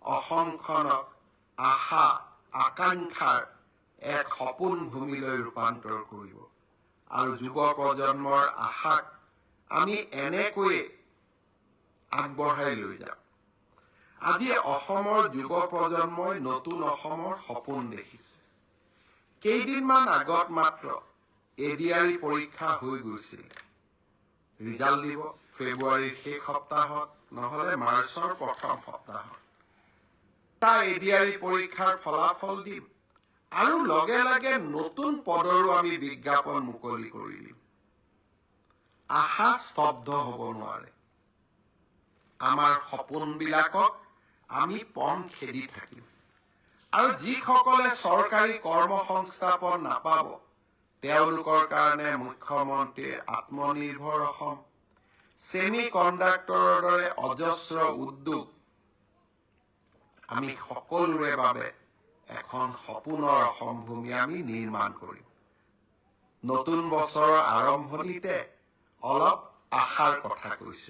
অসমখনক আশা আকাংক্ষাৰ এক সপোন ভূমিলৈ ৰূপান্তৰ কৰিব আৰু যুৱ প্ৰজন্মৰ আশাক আমি এনেকৈয়ে আগবঢ়াই লৈ যাম। আজি অসমৰ যুৱ প্ৰজন্মই নতুন অসমৰ সপোন দেখিছে। কেইদিনমান আগত মাত্ৰ এডিআৰই পৰীক্ষা হৈ গৈছিল। ৰিজাল্ট দিব ফেব্ৰুৱাৰীৰ শেষ সপ্তাহত নহলে মাৰ্চৰ প্ৰথম সপ্তাহত। এডিআৰই পৰীক্ষাৰ ফলাফল দিম আৰু লগে লগে নতুন পদৰো আমি বিজ্ঞাপন মুকলি কৰি দিম। আশা স্তব্ধ হ'ব নোৱাৰে। আমাৰ সপোনবিলাকক আমি পম খেদি থাকিম আৰু যিসকলে চৰকাৰী কৰ্মসংস্থাপন নাপাব তেওঁলোকৰ কাৰণে মুখ্যমন্ত্ৰীৰ আত্মনিৰ্ভৰ অসম, ছেমি কণ্ডাক্টৰৰ দৰে অজস্ৰ উদ্যোগ আমি সকলোৰে বাবে এখন সপোনৰ অসম ভূমি আমি নিৰ্মাণ কৰিম। নতুন বছৰৰ আৰম্ভণিতে অলপ আশাৰ কথা কৈছো।